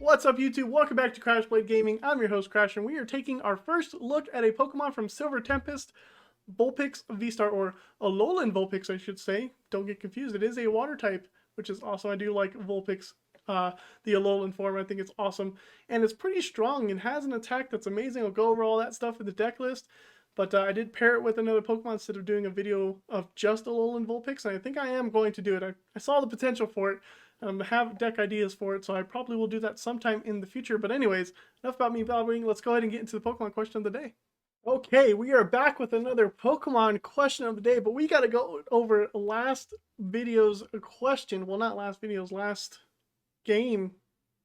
What's up, YouTube? Welcome back to Crashblade Gaming. I'm your host, Crash, and we are taking our first look at a Pokemon from Silver Tempest, Vulpix VStar, or Alolan Vulpix, I should say. Don't get confused. It is a water type, which is awesome. I do like Vulpix, the Alolan form. I think it's awesome. And it's pretty strong and has an attack that's amazing. I'll go over all that stuff in the deck list. But I did pair it with another Pokemon instead of doing a video of just Alolan Vulpix, and I think I am going to do it. I saw the potential for it. Have deck ideas for it, so I probably will do that sometime in the future. But anyways, enough about me babbling. Let's go ahead and get into the Pokemon question of the day. Okay, we are back with another Pokemon question of the day, but we got to go over last video's question. Well, not last video's, last game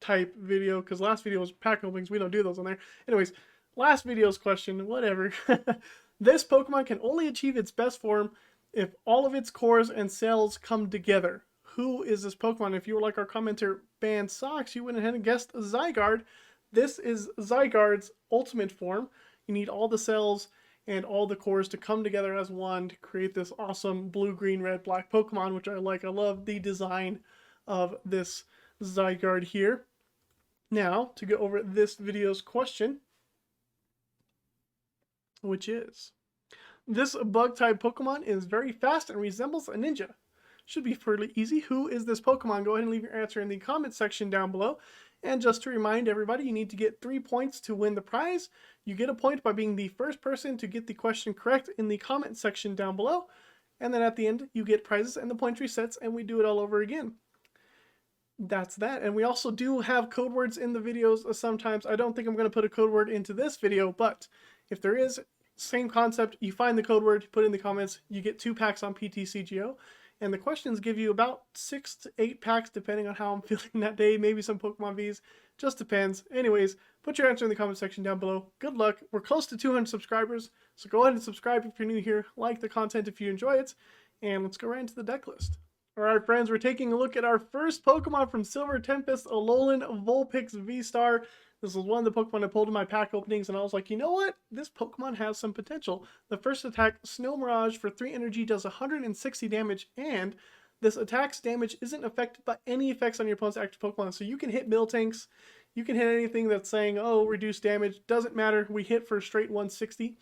type video, because last video was pack openings. We don't do those on there. Anyways, last video's question, whatever. This Pokemon can only achieve its best form if all of its cores and cells come together. Who is this Pokemon? If you were like our commenter Band Socks, you went ahead and guessed Zygarde. This is Zygarde's ultimate form. You need all the cells and all the cores to come together as one to create this awesome blue, green, red, black Pokemon, which I like. I love the design of this Zygarde here. Now, to go over this video's question, which is, this bug-type Pokemon is very fast and resembles a ninja. Should be fairly easy. Who is this Pokemon? Go ahead and leave your answer in the comment section down below. And just to remind everybody, you need to get 3 points to win the prize. You get a point by being the first person to get the question correct in the comment section down below. And then at the end, you get prizes and the point resets, and we do it all over again. That's that. And we also do have code words in the videos sometimes. I don't think I'm going to put a code word into this video, but if there is, same concept. You find the code word, you put it in the comments, you get 2 packs on PTCGO. And the questions give you about 6 to 8 packs depending on how I'm feeling that day. Maybe some Pokemon Vs. Just depends. Anyways, put your answer in the comment section down below. Good luck. We're close to 200 subscribers. So go ahead and subscribe if you're new here. Like the content if you enjoy it. And let's go right into the deck list. Alright friends, we're taking a look at our first Pokemon from Silver Tempest, Alolan Vulpix VStar. This was one of the Pokemon I pulled in my pack openings, and I was like, you know what? This Pokemon has some potential. The first attack, Snow Mirage, for 3 energy does 160 damage, and this attack's damage isn't affected by any effects on your opponent's active Pokemon. So you can hit Miltanks, you can hit anything that's saying, oh, reduce damage. Doesn't matter. We hit for a straight 160.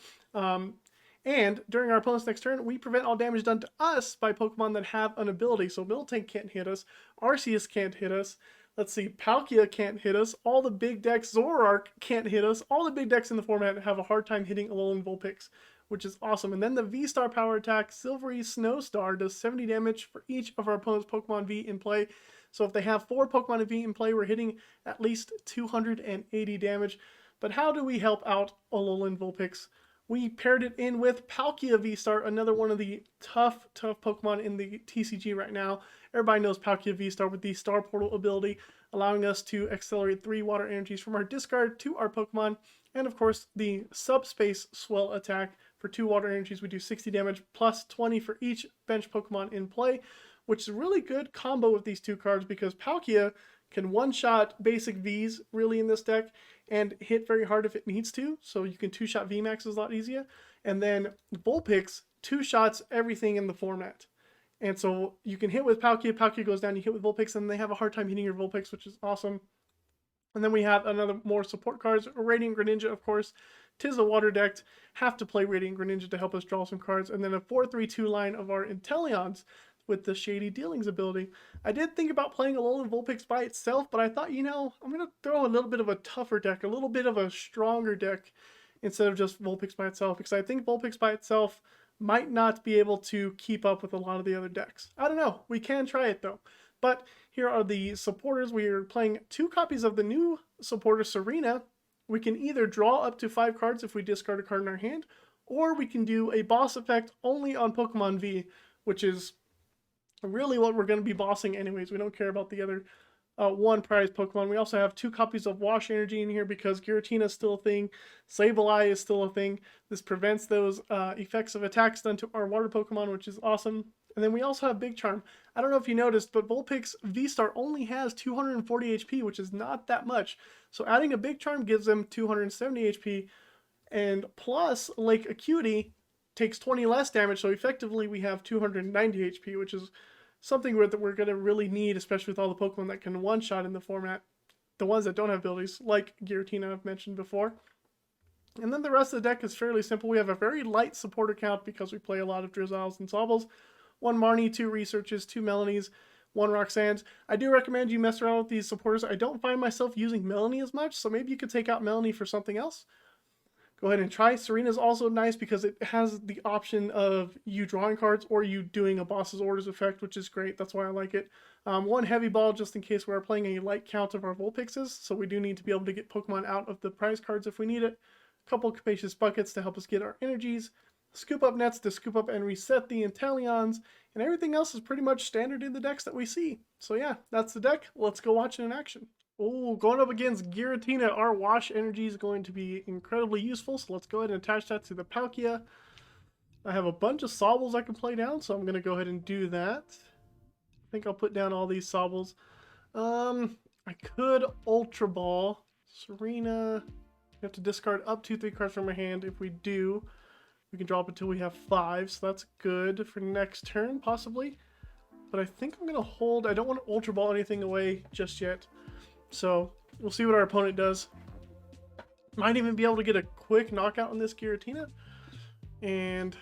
And during our opponent's next turn, we prevent all damage done to us by Pokemon that have an ability. So Miltank can't hit us, Arceus can't hit us. Let's see, Palkia can't hit us. All the big decks, Zoroark can't hit us. All the big decks in the format have a hard time hitting Alolan Vulpix, which is awesome. And then the V-Star power attack, Silvery Snowstar, does 70 damage for each of our opponent's Pokemon V in play. So if they have 4 Pokemon V in play, we're hitting at least 280 damage. But how do we help out Alolan Vulpix? We paired it in with Palkia V-Star, another one of the tough Pokemon in the TCG right now. Everybody knows Palkia V-Star with the Star Portal ability, allowing us to accelerate 3 water energies from our discard to our Pokemon. And of course, the Subspace Swell attack for 2 water energies. We do 60 damage plus 20 for each bench Pokemon in play, which is a really good combo with these 2 cards because Palkia can one-shot basic Vs really in this deck and hit very hard if it needs to. So you can 2-shot VMAXs a lot easier. And then Vulpix 2-shots everything in the format. And so you can hit with Palkia, Palkia goes down, you hit with Vulpix, and they have a hard time hitting your Vulpix, which is awesome. And then we have another more support cards. Radiant Greninja, of course. 'Tis a water deck. Have to play Radiant Greninja to help us draw some cards. And then a 4-3-2 line of our Inteleons with the Shady Dealings ability. I did think about playing Alolan Vulpix by itself, but I thought, you know, I'm going to throw a little bit of a tougher deck, a little bit of a stronger deck instead of just Vulpix by itself, because I think Vulpix by itself might not be able to keep up with a lot of the other decks. I don't know. We can try it though. But here are the supporters. We are playing 2 copies of the new supporter, Serena. We can either draw up to 5 cards if we discard a card in our hand, or we can do a boss effect only on Pokemon V, which is really what we're going to be bossing anyways. We don't care about the other 1 prize Pokemon. We also have 2 copies of Wash Energy in here because Giratina is still a thing. Sableye is still a thing. This prevents those effects of attacks done to our water Pokemon, which is awesome. And then we also have Big Charm. I don't know if you noticed, but Vulpix V-Star only has 240 HP, which is not that much. So adding a Big Charm gives them 270 HP. And plus, Lake Acuity takes 20 less damage, so effectively we have 290 HP, which is something that we're going to really need, especially with all the Pokemon that can one-shot in the format. the ones that don't have abilities, like Giratina I've mentioned before. And then the rest of the deck is fairly simple. We have a very light supporter count because we play a lot of Drizziles and Sobbles. 1 Marnie, 2 Researches, 2 Melonies, 1 Roxanne's. I do recommend you mess around with these supporters. I don't find myself using Melony as much, so maybe you could take out Melony for something else. Go ahead and try. Serena's also nice because it has the option of you drawing cards or you doing a boss's orders effect, which is great. That's why I like it. 1 Heavy Ball just in case we're playing a light count of our Vulpixes, so we do need to be able to get Pokemon out of the prize cards if we need it. A couple Capacious Buckets to help us get our energies. Scoop Up Nets to scoop up and reset the Inteleons, and everything else is pretty much standard in the decks that we see. So yeah, that's the deck. Let's go watch it in action. Oh, going up against Giratina, our Wash Energy is going to be incredibly useful, so let's go ahead and attach that to the Palkia. I have a bunch of Sobbles I can play down, so I'm going to go ahead and do that. I think I'll put down all these Sobbles. I could Ultra Ball. Serena. We have to discard up to 3 cards from our hand. If we do, we can draw up until we have 5, so that's good for next turn, possibly. But I think I'm going to hold. I don't want to Ultra Ball anything away just yet. So we'll see what our opponent does. Might even be able to get a quick knockout on this Giratina. And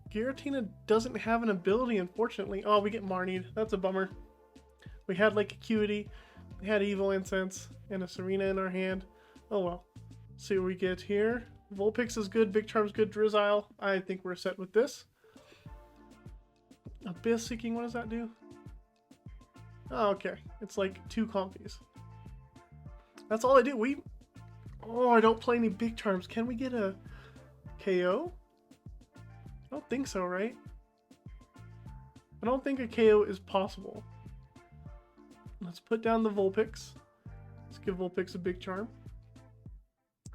Giratina doesn't have an ability, unfortunately. Oh, we get Marnied. That's a bummer. We had Lake Acuity, we had Evil Incense, and a Serena in our hand. Oh well. See what we get here. Vulpix is good, Big Charm's good, Drizzile. I think we're set with this. Abyss Seeking, what does that do? Oh, okay. It's like 2 Comfies. That's all I do. Oh, I don't play any Big Charms. Can we get a KO? I don't think so, right? I don't think a KO is possible. Let's put down the Vulpix. Let's give Vulpix a Big Charm.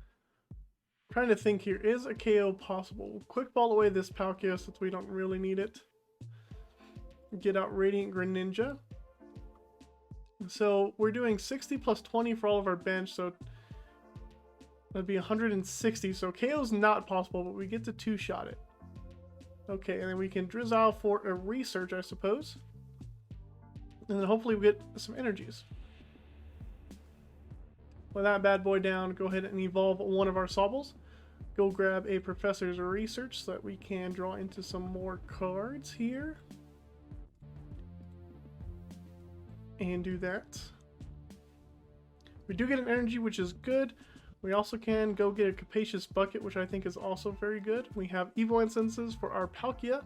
I'm trying to think here. Is a KO possible? We'll quick ball away this Palkia since we don't really need it. Get out Radiant Greninja. So we're doing 60 plus 20 for all of our bench, so that'd be 160. So KO's not possible, but we get to 2-shot it. Okay, and then we can Drizzile for a Research, I suppose. And then hopefully we get some energies. With that bad boy down, go ahead and evolve one of our Sobbles. Go grab a Professor's Research so that we can draw into some more cards here. And do that. We do get an energy, which is good. We also can go get a Capacious Bucket, which I think is also very good. We have Evil Incenses for our Palkia.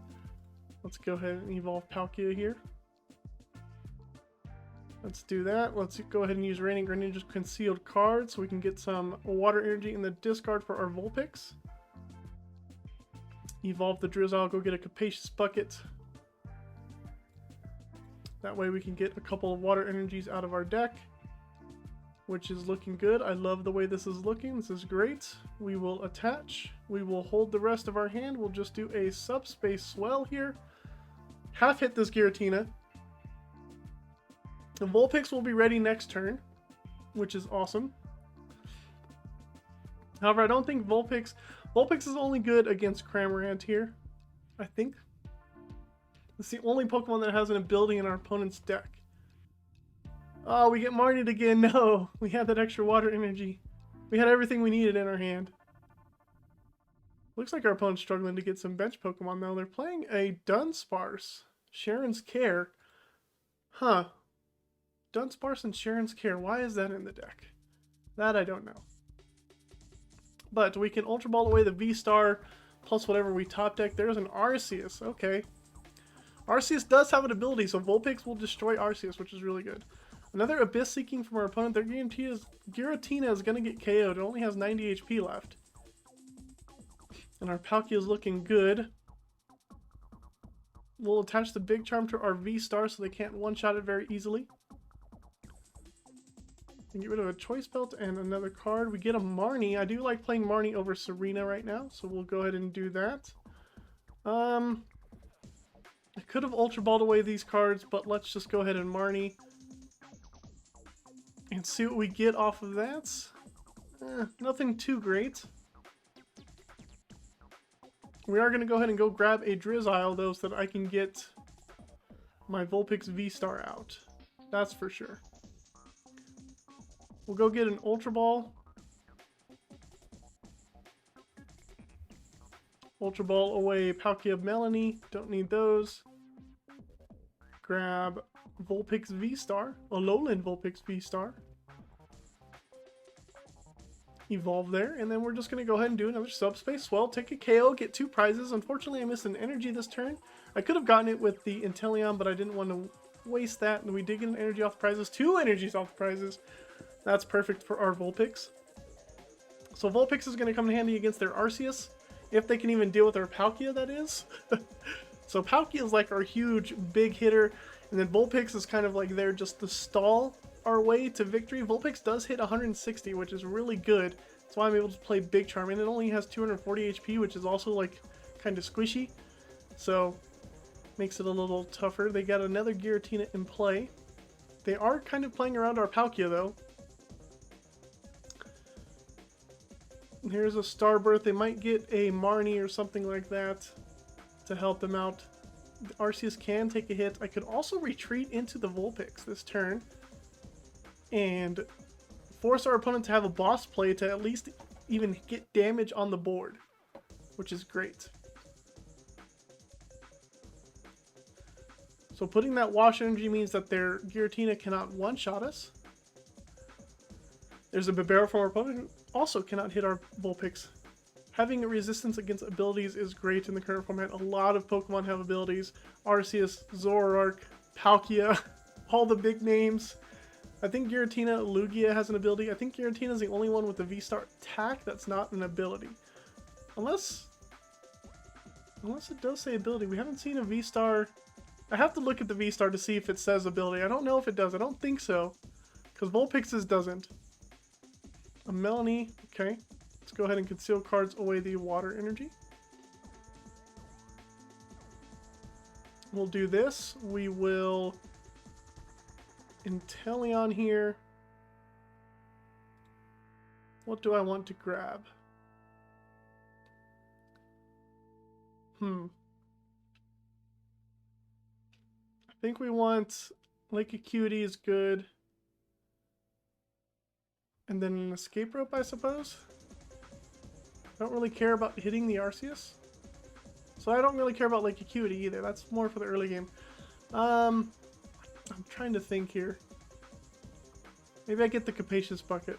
Let's go ahead and evolve Palkia here. Let's do that. Let's go ahead and use Radiant Greninja's Concealed Card so we can get some Water Energy in the discard for our Vulpix. Evolve the Drizzile, go get a Capacious Bucket. That way we can get a couple of water energies out of our deck, which is looking good. I love the way this is looking. This is great. We will attach. We will hold the rest of our hand. We'll just do a Subspace Swell here. Half hit this Giratina. The Vulpix will be ready next turn, which is awesome. However, I don't think Vulpix is only good against Cramorant here, I think. It's the only Pokemon that has an ability in our opponent's deck. Oh, we get Marnied again. No, we had that extra water energy. We had everything we needed in our hand. Looks like our opponent's struggling to get some bench Pokemon though. They're playing a Dunsparce, Sharon's Care. Huh. Dunsparce and Sharon's Care. Why is that in the deck? That I don't know. But we can Ultra Ball away the V-Star plus whatever we top deck. There's an Arceus. Okay. Arceus does have an ability, so Vulpix will destroy Arceus, which is really good. Another Abyss Seeking from our opponent. Their Giratina is going to get KO'd. It only has 90 HP left. And our Palkia is looking good. We'll attach the Big Charm to our V-Star so they can't one-shot it very easily. And get rid of a Choice Belt and another card. We get a Marnie. I do like playing Marnie over Serena right now, so we'll go ahead and do that. I could have Ultra Balled away these cards, but let's just go ahead and Marnie and see what we get off of that. Nothing too great. We are going to go ahead and go grab a Drizzile, though, so that I can get my Vulpix V-Star out. That's for sure. We'll go get an Ultra Ball. Ultra Ball away Palkia Melony. Don't need those. Grab Vulpix VStar. Alolan Vulpix VStar. Evolve there. And then we're just going to go ahead and do another Subspace Swell. Take a KO. Get 2 prizes. Unfortunately, I missed an energy this turn. I could have gotten it with the Inteleon, but I didn't want to waste that. And we did get an energy off the prizes. 2 energies off the prizes. That's perfect for our Vulpix. So Vulpix is going to come in handy against their Arceus. If they can even deal with our Palkia, that is. So Palkia is like our huge big hitter. And then Vulpix is kind of like there just to stall our way to victory. Vulpix does hit 160, which is really good. That's why I'm able to play Big Charm. And it only has 240 HP, which is also like kind of squishy. So makes it a little tougher. They got another Giratina in play. They are kind of playing around our Palkia though. Here's a Starbirth. They might get a Marnie or something like that to help them out. The Arceus can take a hit. I could also retreat into the Vulpix this turn and force our opponent to have a boss play to at least even get damage on the board, which is great. So putting that wash energy means that their Giratina cannot one-shot us. There's a Bibarel from our opponent who also cannot hit our Vulpix. Having a resistance against abilities is great in the current format. A lot of Pokemon have abilities. Arceus, Zoroark, Palkia, all the big names. I think Giratina, Lugia has an ability. I think Giratina is the only one with the V-Star attack that's not an ability. Unless it does say ability. We haven't seen a V-Star. I have to look at the V-Star to see if it says ability. I don't know if it does. I don't think so. Because Vulpix's doesn't. A Melony. Okay. Let's go ahead and conceal cards away the water energy. We'll do this. We will Inteleon here. What do I want to grab? I think we want Lake Acuity is good. And then an escape rope, I suppose. I don't really care about hitting the Arceus. So I don't really care about Lake Acuity either. That's more for the early game. I'm trying to think here. Maybe I get the Capacious Bucket.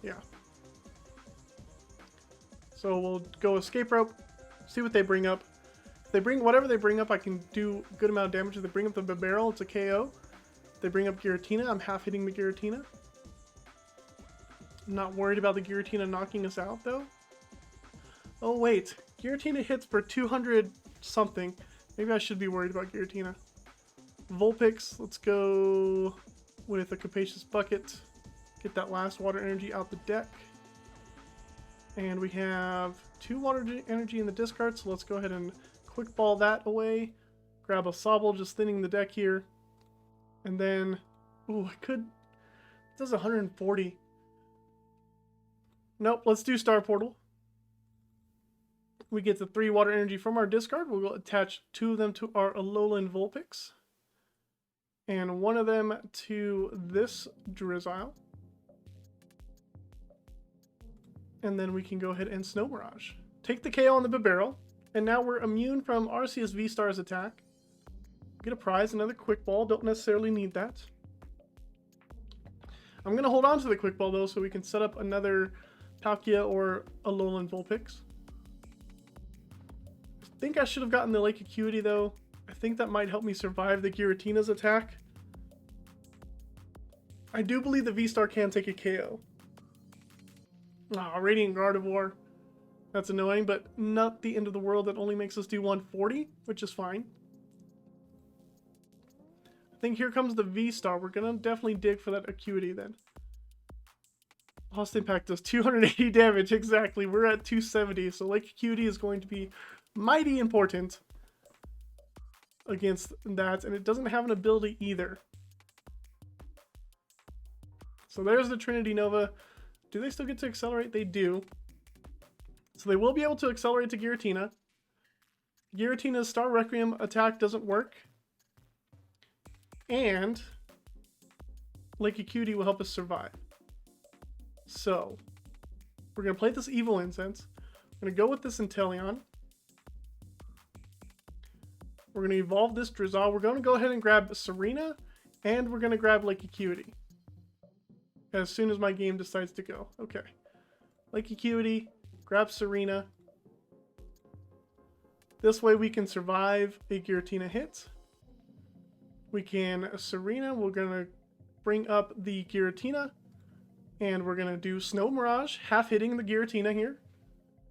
Yeah. So we'll go escape rope. See what they bring up. If they bring whatever they bring up, I can do a good amount of damage. If they bring up the Bibarel, it's a KO. If they bring up Giratina, I'm half hitting the Giratina. I'm not worried about the Giratina knocking us out though. Oh wait, Giratina hits for 200 something. Maybe I should be worried about Giratina. Vulpix, let's go with a Capacious Bucket. Get that last water energy out the deck. And we have 2 water energy in the discard, so let's go ahead and quick ball that away. Grab a Sobble, just thinning the deck here. And then, ooh, I could, it does 140. Nope, let's do Star Portal. We get the 3 water energy from our discard. We'll attach 2 of them to our Alolan Vulpix. And 1 of them to this Drizzile. And then we can go ahead and Snow Mirage. Take the KO on the Bibarel. And now we're immune from Arceus V-Star's attack. Get a prize, another Quick Ball. Don't necessarily need that. I'm going to hold on to the Quick Ball though so we can set up another Palkia or Alolan Vulpix. I think I should have gotten the Lake Acuity though. I think that might help me survive the Giratina's attack. I do believe the V-Star can take a KO. Ah, Radiant Gardevoir. That's annoying, but not the end of the world. That only makes us do 140, which is fine. I think here comes the V-Star. We're going to definitely dig for that Acuity then. Lost Impact does 280 damage, exactly. We're at 270, so Lake Acuity is going to be mighty important against that, and it doesn't have an ability either. So there's the Trinity Nova. Do they still get to accelerate? They do. So they will be able to accelerate to Giratina. Giratina's Star Requiem attack doesn't work. And Lake Acuity will help us survive. So, we're going to play this Evil Incense. We're going to go with this Inteleon. We're going to evolve this Drizzile. We're going to go ahead and grab Serena, and we're going to grab Lake Acuity as soon as my game decides to go. Okay. Lake Acuity, grab Serena. This way we can survive a Giratina hit. We can Serena. We're going to bring up the Giratina. And we're going to do Snow Mirage, half hitting the Giratina here.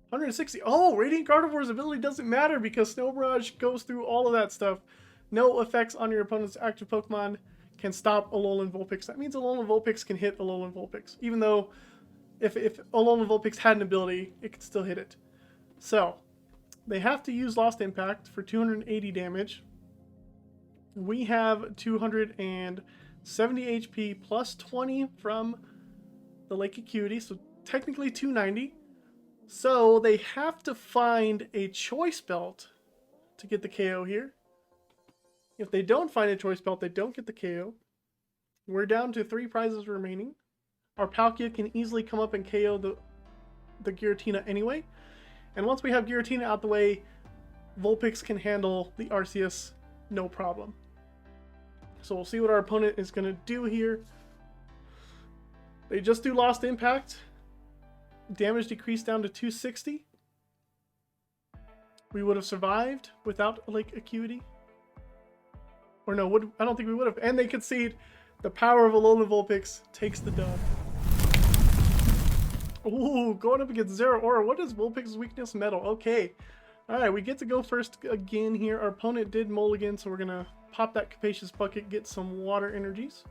160. Oh, Radiant Gardevoir's ability doesn't matter because Snow Mirage goes through all of that stuff. No effects on your opponent's active Pokemon can stop Alolan Vulpix. That means Alolan Vulpix can hit Alolan Vulpix. Even though if Alolan Vulpix had an ability, it could still hit it. So, they have to use Lost Impact for 280 damage. We have 270 HP plus 20 from the Lake Acuity, so technically 290. So they have to find a Choice Belt to get the KO here. If they don't find a Choice Belt, they don't get the KO. We're down to 3 prizes remaining. Our Palkia can easily come up and KO the Giratina anyway. And once we have Giratina out the way, Vulpix can handle the Arceus no problem. So we'll see what our opponent is going to do here. They just do Lost Impact. Damage decreased down to 260. We would have survived without Lake Acuity. Or no, I don't think we would have. And they concede. The power of Alolan Vulpix takes the dub. Ooh, going up against Zeraora. What is Vulpix's weakness? Metal. Okay. Alright, we get to go first again here. Our opponent did mulligan, so we're going to pop that Capacious Bucket, get some water energies.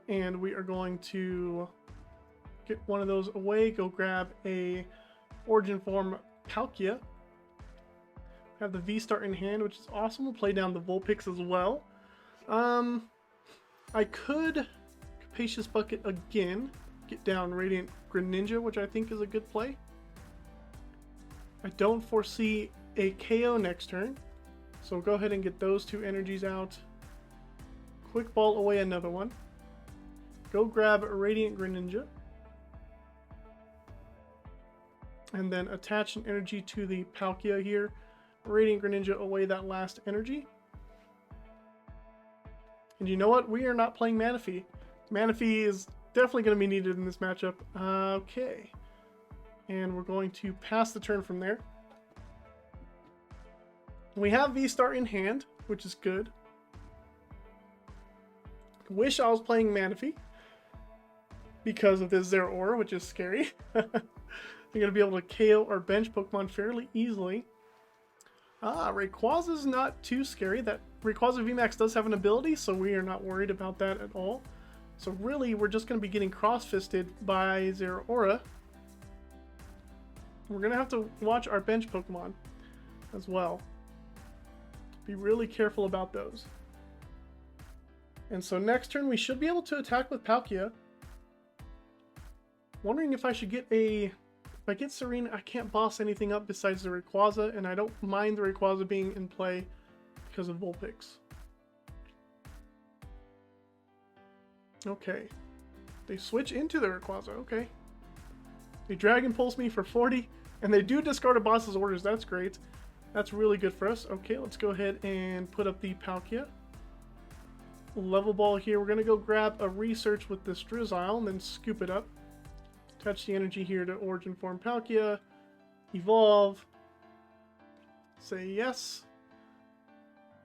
And we are going to get one of those away. Go grab a Origin Form Palkia. Have the V-Star in hand, which is awesome. We'll play down the Vulpix as well. I could Capacious Bucket again. Get down Radiant Greninja, which I think is a good play. I don't foresee a KO next turn. So go ahead and get those 2 energies out. Quick Ball away another one. Go grab a Radiant Greninja. And then attach an energy to the Palkia here. Radiant Greninja away that last energy. And you know what? We are not playing Manaphy. Manaphy is definitely going to be needed in this matchup. Okay. And we're going to pass the turn from there. We have V-Star in hand, which is good. Wish I was playing Manaphy because of this Zeraora, which is scary. You're going to be able to KO our bench Pokemon fairly easily. Rayquaza's not too scary. That Rayquaza VMAX does have an ability, so we are not worried about that at all. So really, we're just going to be getting cross-fisted by Zeraora. We're going to have to watch our bench Pokemon as well. Be really careful about those. And so next turn, we should be able to attack with Palkia. Wondering if I should get a... If I get Serena, I can't boss anything up besides the Rayquaza, and I don't mind the Rayquaza being in play because of Vulpix. Okay. They switch into the Rayquaza, okay. They Dragon Pulse me for 40, and they do discard a boss's orders, that's great. That's really good for us. Okay, let's go ahead and put up the Palkia. Level Ball here, we're going to go grab a Research with this Drizzile, and then scoop it up. Touch the energy here to Origin Form Palkia. Evolve. Say yes.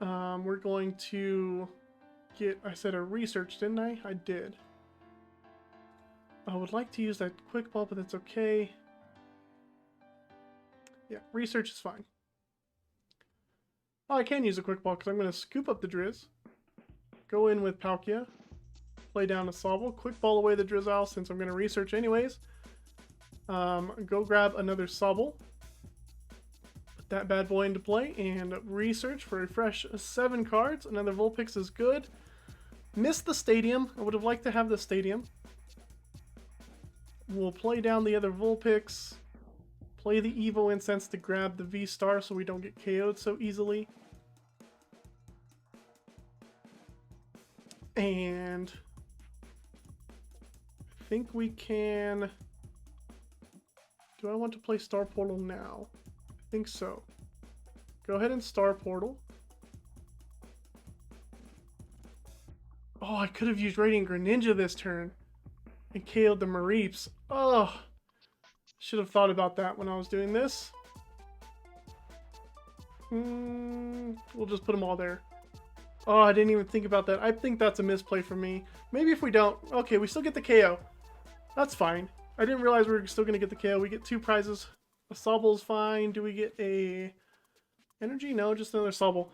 We're going to get, I said a Research, didn't I? I did. I would like to use that Quick Ball, but that's okay. Yeah, Research is fine. Oh, I can use a Quick Ball because I'm going to scoop up the Drizz. Go in with Palkia. Play down a Sobble. Quick Ball away the Drizzile since I'm going to Research anyways. Go grab another Sobble. Put that bad boy into play and Research for a fresh 7 cards. Another Vulpix is good. Missed the Stadium. I would have liked to have the Stadium. We'll play down the other Vulpix. Play the Evo Incense to grab the V-Star so we don't get KO'd so easily. And think we can... Do I want to play Star Portal now? I think so. Go ahead and Star Portal. Oh, I could have used Radiant Greninja this turn and KO'd the Mareeps. Oh, should have thought about that when I was doing this. We'll just put them all there. Oh, I didn't even think about that. I think that's a misplay for me. Maybe if we don't. Okay, we still get the KO. That's fine. I didn't realize we were still going to get the KO. We get 2 prizes. A Sobble's fine. Do we get a energy? No, just another Sobble.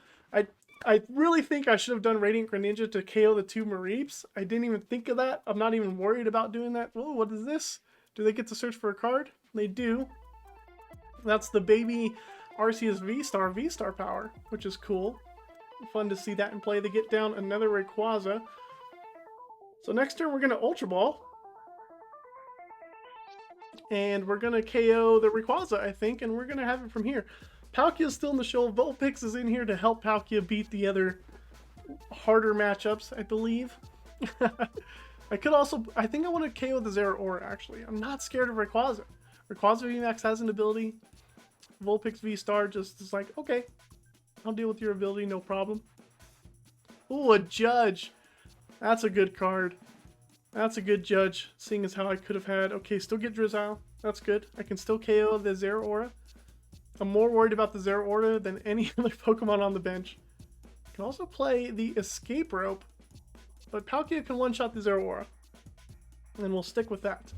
I really think I should have done Radiant Greninja to KO the 2 Mareeps. I didn't even think of that. I'm not even worried about doing that. Oh, what is this? Do they get to search for a card? They do. That's the baby Arceus V-Star power, which is cool. Fun to see that in play. They get down another Rayquaza. So next turn we're going to Ultra Ball. And we're going to KO the Rayquaza, I think, and we're going to have it from here. Palkia is still in the show. Vulpix is in here to help Palkia beat the other harder matchups, I believe. I could also... I think I want to KO the Zeraora, actually. I'm not scared of Rayquaza. Rayquaza VMAX has an ability. Vulpix V-Star just is like, okay, I'll deal with your ability, no problem. Ooh, a Judge. That's a good card. That's a good Judge, seeing as how I could have had... Okay, still get Drizzile. That's good. I can still KO the Zeraora. I'm more worried about the Zeraora than any other Pokemon on the bench. I can also play the Escape Rope, but Palkia can one-shot the Zeraora. And we'll stick with that.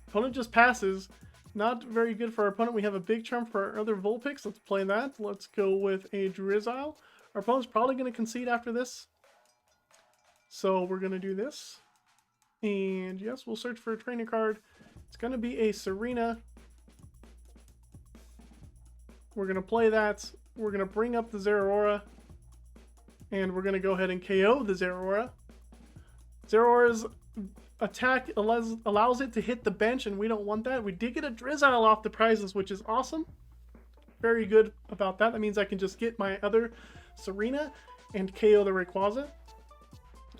Opponent just passes. Not very good for our opponent. We have a Big Charm for our other Vulpix. Let's play that. Let's go with a Drizzile. Our opponent's probably going to concede after this. So we're going to do this. And yes, we'll search for a trainer card. It's going to be a Serena. We're going to play that. We're going to bring up the Zeraora. And we're going to go ahead and KO the Zeraora. Zeraora's attack allows it to hit the bench, and we don't want that. We did get a Drizzile off the prizes, which is awesome. Very good about that. That means I can just get my other Serena and KO the Rayquaza.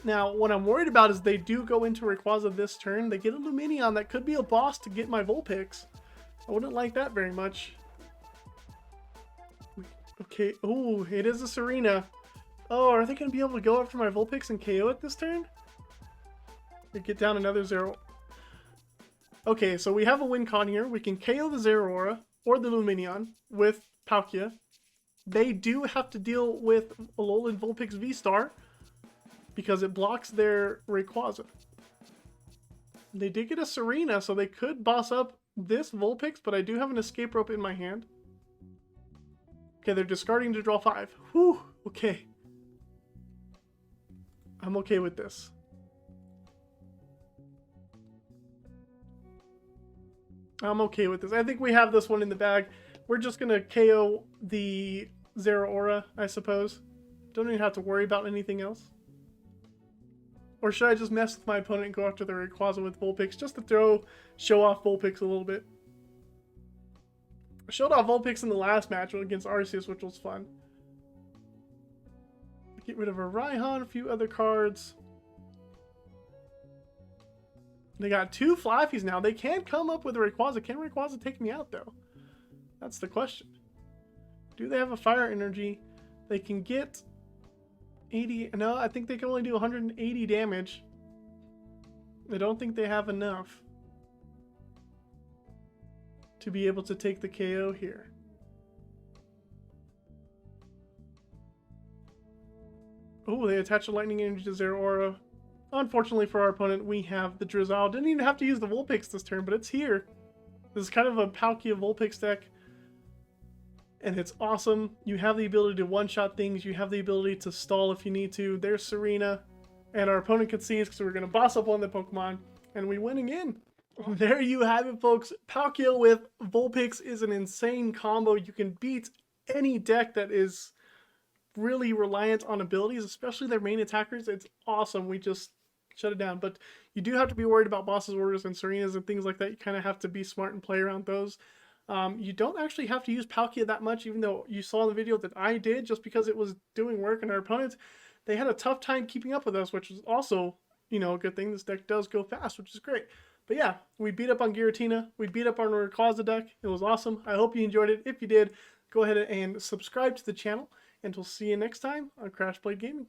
Now, what I'm worried about is they do go into Rayquaza this turn. They get a Lumineon that could be a boss to get my Vulpix. I wouldn't like that very much. Okay, oh, it is a Serena. Oh, are they going to be able to go after my Vulpix and KO it this turn? They get down another Zero. Okay, so we have a win con here. We can KO the Zeraora or the Lumineon with Palkia. They do have to deal with Alolan Vulpix V-Star because it blocks their Rayquaza. They did get a Serena, so they could boss up this Vulpix, but I do have an Escape Rope in my hand. Okay, they're discarding to draw 5. Whew, okay. I'm okay with this. I'm okay with this. I think we have this one in the bag. We're just going to KO the Zeraora, I suppose. Don't even have to worry about anything else. Or should I just mess with my opponent and go after the Rayquaza with Vulpix just to show off Vulpix a little bit? I showed off Vulpix in the last match against Arceus, which was fun. Get rid of a Raihan, a few other cards. They got 2 Flappies now. They can come up with a Rayquaza. Can Rayquaza take me out, though? That's the question. Do they have a Fire Energy? They can get 80... No, I think they can only do 180 damage. I don't think they have enough to be able to take the KO here. Oh, they attach a Lightning Energy to Zeraora. Unfortunately for our opponent, we have the Drizzile. Didn't even have to use the Vulpix this turn, but it's here. This is kind of a Palkia Vulpix deck. And it's awesome. You have the ability to one-shot things. You have the ability to stall if you need to. There's Serena. And our opponent concedes because we're going to boss up one of the Pokemon. And we win again. There you have it, folks. Palkia with Vulpix is an insane combo. You can beat any deck that is really reliant on abilities, especially their main attackers. It's awesome. We just shut it down. But you do have to be worried about bosses orders and Serenas and things like that. You kind of have to be smart and play around those. You don't actually have to use Palkia that much, even though you saw in the video that I did, just because it was doing work, and our opponents, they had a tough time keeping up with us, which was also you know, a good thing. This deck does go fast, which is great. But yeah, we beat up on Giratina. We beat up on Rayquaza deck. It was awesome. I hope you enjoyed it. If you did, go ahead and subscribe to the channel. And we'll see you next time on Crash Blade Gaming.